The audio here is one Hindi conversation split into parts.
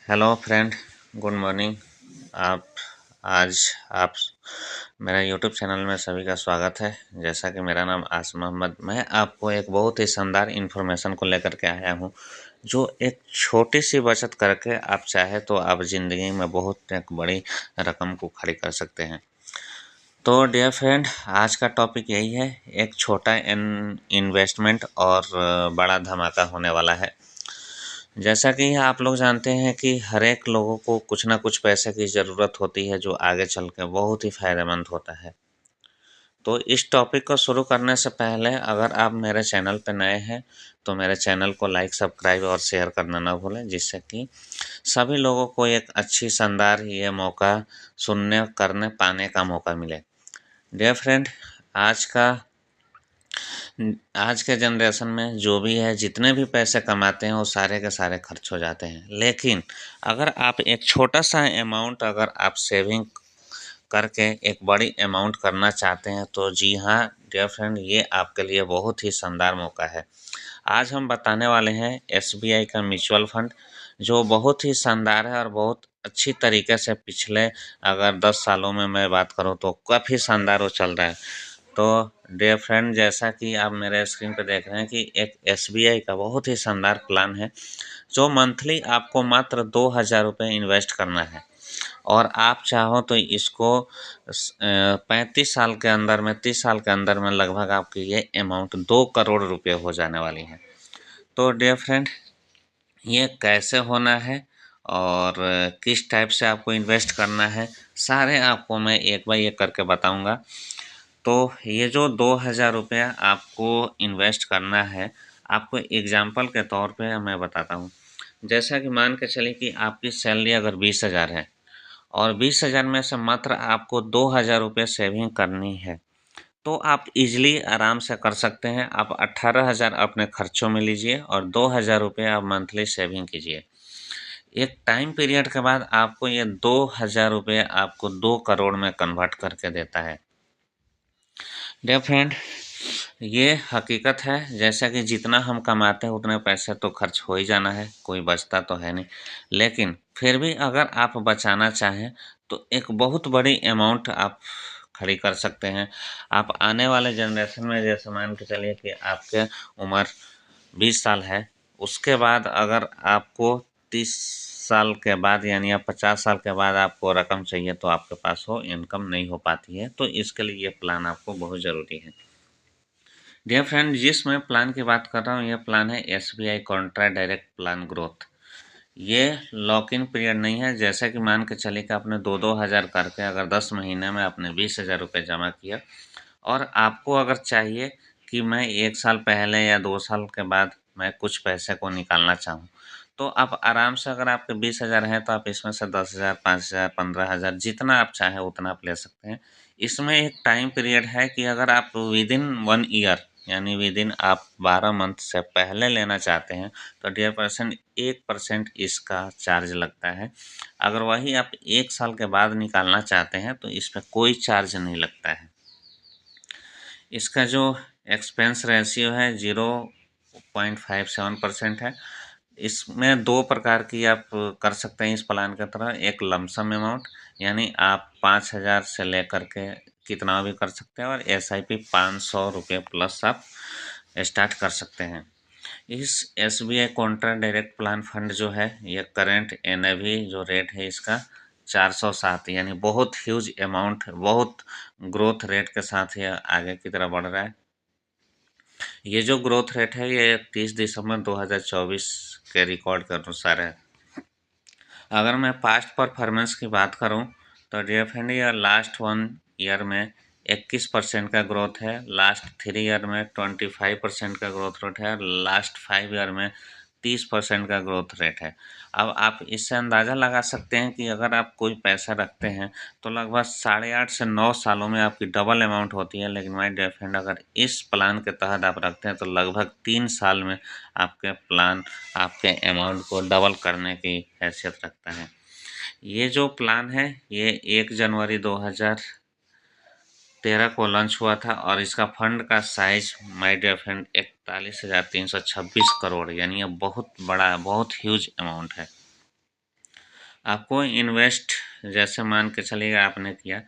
Hello friend, good morning. आप आज आप मेरा यूट्यूब चैनल में सभी का स्वागत है। जैसा कि मेरा नाम आसिम मोहम्मद, मैं आपको एक बहुत ही शानदार इन्फॉर्मेशन को लेकर के आया हूँ, जो एक छोटी सी बचत करके आप चाहे तो आप ज़िंदगी में बहुत एक बड़ी रकम को खड़ी कर सकते हैं। तो डियर फ्रेंड, आज का टॉपिक यही है, एक छोटा इन्वेस्टमेंट और बड़ा धमाका होने वाला है। जैसा कि आप लोग जानते हैं कि हर एक लोगों को कुछ ना कुछ पैसे की ज़रूरत होती है, जो आगे चल के बहुत ही फ़ायदेमंद होता है। तो इस टॉपिक को शुरू करने से पहले अगर आप मेरे चैनल पर नए हैं तो मेरे चैनल को लाइक, सब्सक्राइब और शेयर करना ना भूलें, जिससे कि सभी लोगों को एक अच्छी शानदार ये मौका सुनने करने पाने का मौका मिले। डियर फ्रेंड, आज का आज के जनरेशन में जो भी है, जितने भी पैसे कमाते हैं वो सारे के सारे खर्च हो जाते हैं। लेकिन अगर आप एक छोटा सा अमाउंट अगर आप सेविंग करके एक बड़ी अमाउंट करना चाहते हैं तो जी हाँ डियर फ्रेंड, ये आपके लिए बहुत ही शानदार मौका है। आज हम बताने वाले हैं एसबीआई का म्यूचुअल फंड, जो बहुत ही शानदार है और बहुत अच्छी तरीके से पिछले अगर 10 सालों में मैं बात करूं तो काफ़ी शानदार वो चल रहा है। तो डियर फ्रेंड, जैसा कि आप मेरे स्क्रीन पर देख रहे हैं कि एक एसबीआई का बहुत ही शानदार प्लान है, जो मंथली आपको मात्र 2,000 रुपये इन्वेस्ट करना है और आप चाहो तो इसको 35 साल के अंदर में, 30 साल के अंदर में लगभग आपकी ये अमाउंट 2 करोड़ रुपये हो जाने वाली है। तो डियर फ्रेंड, ये कैसे होना है और किस टाइप से आपको इन्वेस्ट करना है, सारे आपको मैं एक बार एक करके बताऊंगा। तो ये जो 2,000 रुपया आपको इन्वेस्ट करना है, आपको एग्जाम्पल के तौर पे मैं बताता हूँ। जैसा कि मान के चलिए कि आपकी सैलरी अगर 20,000 है और 20,000 में से मात्र आपको 2,000 रुपये सेविंग करनी है, तो आप इजीली आराम से कर सकते हैं। आप 18,000 अपने खर्चों में लीजिए और 2,000 रुपये आप मंथली सेविंग कीजिए। एक टाइम पीरियड के बाद आपको ये 2,000 रुपये आपको 2 करोड़ में कन्वर्ट करके देता है। डियर फ्रेंड, ये हकीकत है। जैसा कि जितना हम कमाते हैं उतने पैसे तो खर्च हो ही जाना है, कोई बचता तो है नहीं। लेकिन फिर भी अगर आप बचाना चाहें तो एक बहुत बड़ी अमाउंट आप खड़ी कर सकते हैं। आप आने वाले जनरेशन में, जैसे मान के चलिए कि आपके उम्र 20 साल है, उसके बाद अगर आपको 30 साल के बाद यानी आप 50 साल के बाद आपको रकम चाहिए तो आपके पास हो इनकम नहीं हो पाती है, तो इसके लिए ये प्लान आपको बहुत ज़रूरी है। डियर फ्रेंड, जिस मैं प्लान की बात कर रहा हूँ, यह प्लान है SBI Contra direct plan growth. ये लॉक इन पीरियड नहीं है। जैसे कि मान के चलिए कि आपने 2-2 हज़ार करके अगर 10 महीने में आपने 20,000 रुपये जमा किया और आपको अगर चाहिए कि मैं 1 साल पहले या 2 साल के बाद मैं कुछ पैसे को निकालना चाहूँ, तो आप आराम से, अगर आपके 20,000 हैं तो आप इसमें से 10,000, 5,000, 15,000 जितना आप चाहें उतना आप ले सकते हैं। इसमें एक टाइम पीरियड है कि अगर आप विदिन 1 ईयर यानी विदिन आप 12 मंथ से पहले लेना चाहते हैं तो डियर पर्सन 1% इसका चार्ज लगता है। अगर वही आप 1 साल के बाद निकालना चाहते हैं तो इस पर कोई चार्ज नहीं लगता है। इसका जो एक्सपेंस रेशियो है 0.57% है। इसमें दो प्रकार की आप कर सकते हैं इस प्लान के तरह। एक लमसम अमाउंट यानी आप 5,000 से लेकर के कितना भी कर सकते हैं और एसआईपी 500 रुपये प्लस आप स्टार्ट कर सकते हैं। इस SBI Contra direct plan fund जो है, ये करंट एनएवी जो रेट है इसका 407, यानी बहुत ह्यूज अमाउंट, बहुत ग्रोथ रेट के साथ ये आगे की तरफ बढ़ रहा है। ये जो ग्रोथ रेट है ये 30 दिसंबर 2024 के रिकॉर्ड के अनुसार है। अगर मैं पास्ट परफॉर्मेंस की बात करूं तो डियर फ्रेंड, ये लास्ट 1 ईयर में 21% का ग्रोथ है, लास्ट 3 ईयर में 25% का ग्रोथ रेट है, लास्ट 5 ईयर में 30% का ग्रोथ रेट है। अब आप इससे अंदाज़ा लगा सकते हैं कि अगर आप कोई पैसा रखते हैं तो लगभग 8.5 से 9 सालों में आपकी डबल अमाउंट होती है। लेकिन माय डियर फ्रेंड, अगर इस प्लान के तहत आप रखते हैं तो लगभग 3 साल में आपके प्लान आपके अमाउंट को डबल करने की हैसियत रखता है। ये जो प्लान है ये 1 जनवरी 2013 को लॉन्च हुआ था और इसका फंड का size my dear friend 41,326 crore, यानी ये बहुत बड़ा, बहुत ह्यूज अमाउंट है। आपको इन्वेस्ट, जैसे मान के चलिएगा आपने किया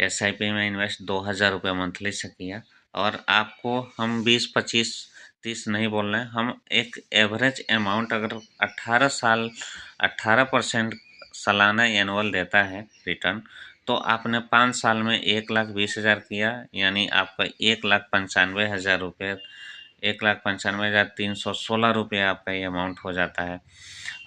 SIP में इन्वेस्ट 2,000 रुपये मंथली से किया, और आपको हम 20, 25, 30 नहीं बोल रहे हैं, हम एक एवरेज अमाउंट अगर 18% सालाना एनुअल देता है रिटर्न, तो आपने 5 साल में 1,20,000 किया, यानी आपका 1,95,000 रुपये, 1,95,316 रुपये आपका ये अमाउंट हो जाता है।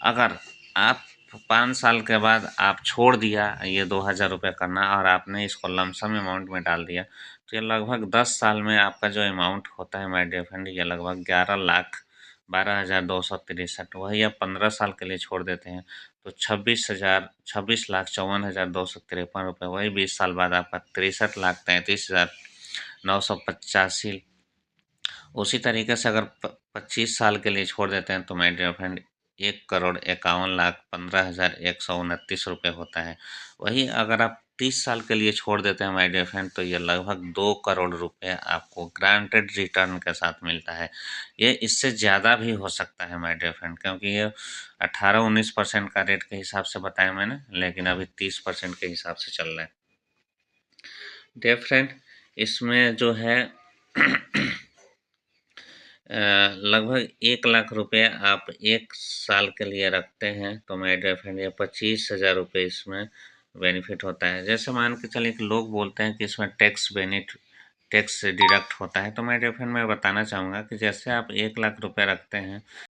अगर आप 5 साल के बाद आप छोड़ दिया ये 2,000 रुपये करना, और आपने इसको लमसम अमाउंट में डाल दिया, तो ये लगभग 10 साल में आपका जो अमाउंट होता है माय डियर फ्रेंड, ये लगभग 11,12,263। वही आप 15 साल के लिए छोड़ देते हैं तो 26,54,253 रुपये, वही 20 साल बाद आपका 63,33,985। उसी तरीके से अगर 25 साल के लिए छोड़ देते हैं तो माय डियर फ्रेंड 1,51,15,129 रुपये होता है। वही अगर आप 30 साल के लिए छोड़ देते हैं माय डियर फ्रेंड, तो ये लगभग 2 करोड़ रुपये आपको ग्रांटेड रिटर्न के साथ मिलता है। ये इससे ज़्यादा भी हो सकता है माय डियर फ्रेंड, क्योंकि ये 18-19% का रेट के हिसाब से बताया मैंने, लेकिन अभी 30% के हिसाब से चल रहा है। डियर फ्रेंड, इसमें जो है लगभग 1,00,000 रुपये आप 1 साल के लिए रखते हैं तो माय डियर फ्रेंड ये 25,000 रुपये इसमें बेनिफिट होता है। जैसे मान के चलिए कि लोग बोलते हैं कि इसमें टैक्स डिडक्ट होता है, तो माय डियर फ्रेंड मैं बताना चाहूँगा कि जैसे आप 1,00,000 रुपये रखते हैं